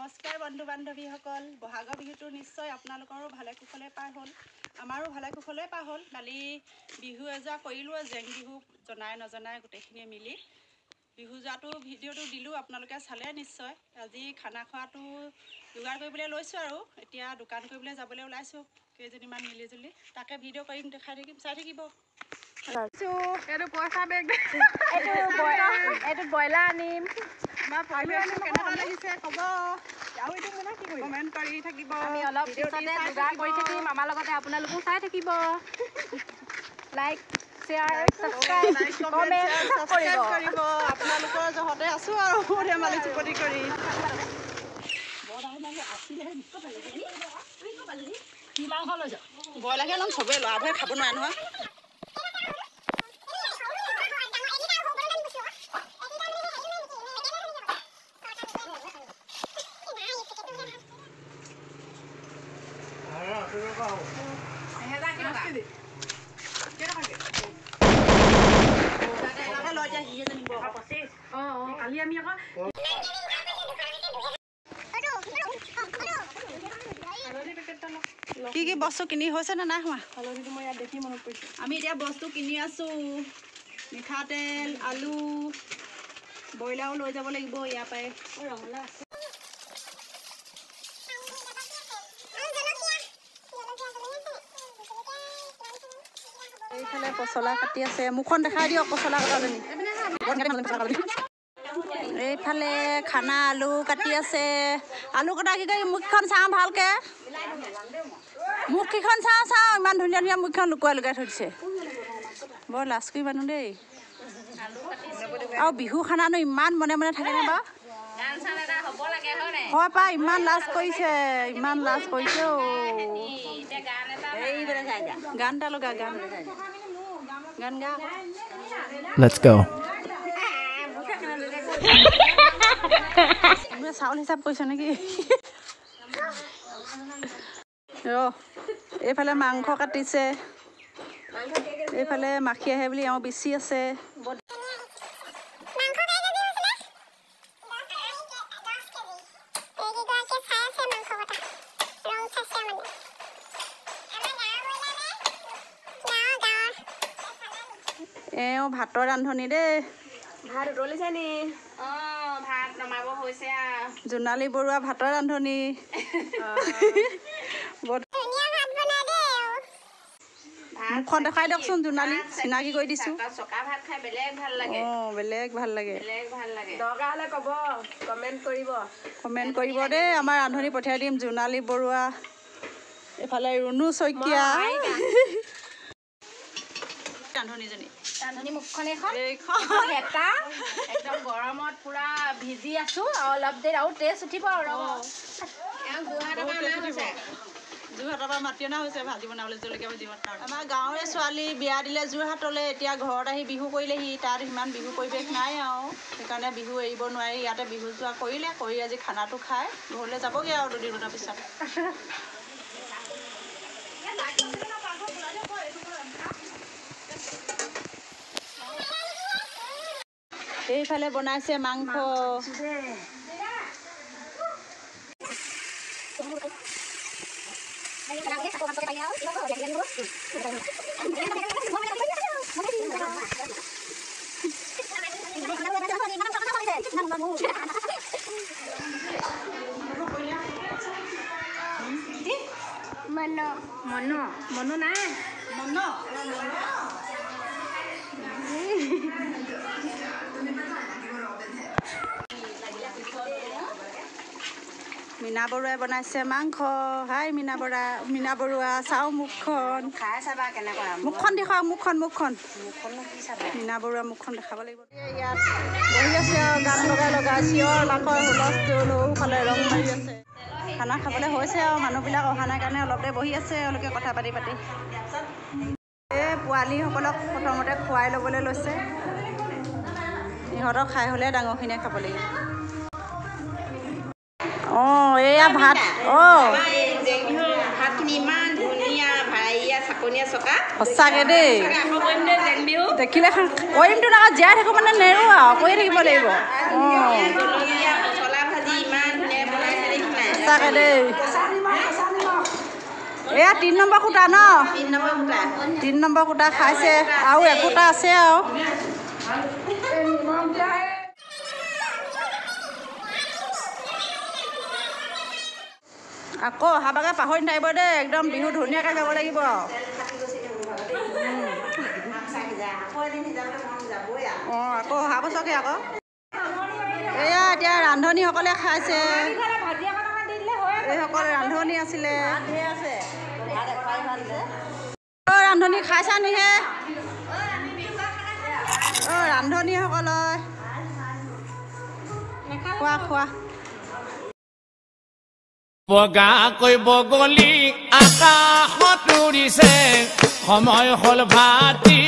নমস্কাৰ বন্ধু বান্ধৱীসকল বহাগৰ বিহুটো নিশ্চয় আপোনালোকৰো ভালে কুশলে পাৰ হ'ল আমাৰো ভালে কুশলে পাৰ হ'ল কালি বিহু এজা কৰিলোঁ জেং বিহু জনাই নজনাই গোটেইখিনিয়ে মিলি বিহু যোৱাটো ভিডিঅ'টো দিলোঁ আপোনালোকে চালে নিশ্চয় আজি খানা খোৱাটো যোগাৰ কৰিবলৈ লৈছোঁ আৰু এতিয়া দোকান কৰিবলৈ যাবলৈ ওলাইছোঁ কেইজনীমান মিলিজুলি তাকে ভিডিঅ' কৰিম দেখাই থাকিম চাই থাকিব এইটো পইচা বেগ এইটো ব্ৰইলাৰ আনিম কেনেকুৱা লাগিছে ক'ব আৰু এইটো মানে কি কমেণ্ট কৰি থাকিব আমি অলপ পিছতে যোগাৰ কৰি থাকিম আমাৰ লগতে আপোনালোকো চাই থাকিব লাইক শ্বেয়াৰ ছাবস্ক্ৰাইব কমেণ্ট কৰিব আপোনালোকৰ জহতে আছোঁ আৰু ধেমালি চুপতি কৰি ব্ৰইলাৰকে ল'ম চবেই ল'ৰাবোৰে খাব নোৱাৰে নহয় কি কি বস্তু কিনি হৈছে নে নাই হোৱা হালধিটো মই ইয়াত দেখি মনত পৰিছে আমি এতিয়া বস্তু কিনি আছোঁ মিঠাতেল আলু ব্ৰইলাৰো লৈ যাব লাগিব ইয়াৰ পৰাই ৰঙালাও আছে এইফালে পচলা কাটি আছে মুখখন দেখাই দিয়ক পচলা কটাজনী এইফালে খানা আলু কাটি আছে আলু কটা কি কৰি মুখখন চাওঁ ভালকৈ মুখকেইখন চাওঁ ইমান ধুনীয়া ধুনীয়া মুখখন লুকুৱাই লুকুৱাই থৈ দিছে বৰ লাজ কৰি মানুহ দেই আৰু বিহু খানানো ইমান মনে মনে থাকেনে বাৰু হয় পা ইমান লাজ কৰিছে গান এটা লগা গান গা Let's go. চাউল হিচাপ কৰিছে নেকি এইফালে মাংস কাটিছে এইফালে মাখি আহে বুলি এওঁ বিচি আছে এওঁ ভাতৰ ৰান্ধনি দেই ভাত উতলিছে নি ভাত নমাব হৈছে জোনালী বৰুৱা ভাতৰ ৰান্ধনি মুখখন দেখাই দিয়কচোন জোনালী চিনাকি কৰি দিছোঁ চকা ভাত খাই বেলেগ ভাল লাগে বেলেগ ভাল লাগে দৰকাৰ হ'লে ক'ব কমেণ্ট কৰিব দেই আমাৰ ৰান্ধনি পঠিয়াই দিম জোনালী বৰুৱা এইফালে ৰুণু শইকীয়া ৰান্ধনি মুখখন হেতা একদম গৰমত পুৰা ভিজি আছো অলপ দেৰি আৰু টেষ্ট উঠিব আৰু যোৰহাটৰ পৰা মাতি অনা হৈছে ভাজি বনাবলৈ জলকীয়া ভাজি আমাৰ গাঁৱৰে ছোৱালী বিয়া দিলে যোৰহাটলৈ এতিয়া ঘৰত আহি বিহু কৰিলেহি তাত সিমান বিহু পৰিৱেশ নাই আৰু সেইকাৰণে বিহু এৰিব নোৱাৰি ইয়াতে বিহু যোৱা কৰি আজি খানাটো খাই ঘৰলৈ যাবগৈ আৰু দুদিনৰ পিছত এইফালে বনাইছে মাংস মনো নাই মীনা বৰুৱাই বনাইছে মাংস হাই মীনা বৰুৱা চাওঁ মুখখন খাই চাবা কেনেকুৱা মুখখন দেখুৱাওক মুখখন মীনা বৰুৱা মুখখন দেখাব লাগিব ইয়াত বহি আছে আৰু গান লগাই চিঞৰ বাখৰ হুলস্থুল সৌফালে ৰং মাৰি আছে খানা খাবলৈ হৈছে আৰু মানুহবিলাক অহা নাই কাৰণে অলপ দেৰি বহি আছে এওঁলোকে কথা পাতি এই পোৱালীসকলক প্ৰথমতে খুৱাই ল'বলৈ লৈছে ইহঁতক খাই হ'লে ডাঙৰখিনিয়ে খাব লাগিব এয়া ভাত ভাতখিনি ইমান ধুনীয়া ভাইয়া চাকনীয়া চকা সঁচাকৈ দেই দেখিলে কৰিমতো নহয় জীয়াই থাকোঁ মানে নেৰো আৰু কৰি থাকিব লাগিব মছলা ভাজি ইমান ধুনীয়া বনাইছে সঁচাকৈ দেই এয়া 3 নম্বৰ কুটা ন 3 নম্বৰ কুটা খাইছে আৰু একোটা আছে আৰু আকৌ অহাবাগে পাহৰি নাথাকিব দেই একদম বিহু ধুনীয়াকৈ গাব লাগিব অঁ আকৌ অহা বছৰকে আকৌ এয়া এতিয়া ৰান্ধনীসকলে খাইছে এইসকল ৰান্ধনী আছিলে অঁ ৰান্ধনী খাইছা নিহে অঁ ৰান্ধনীসকলে খোৱা খোৱা বগাকৈ বগলী আকাশত উৰিছে সময় হ'ল ভাতি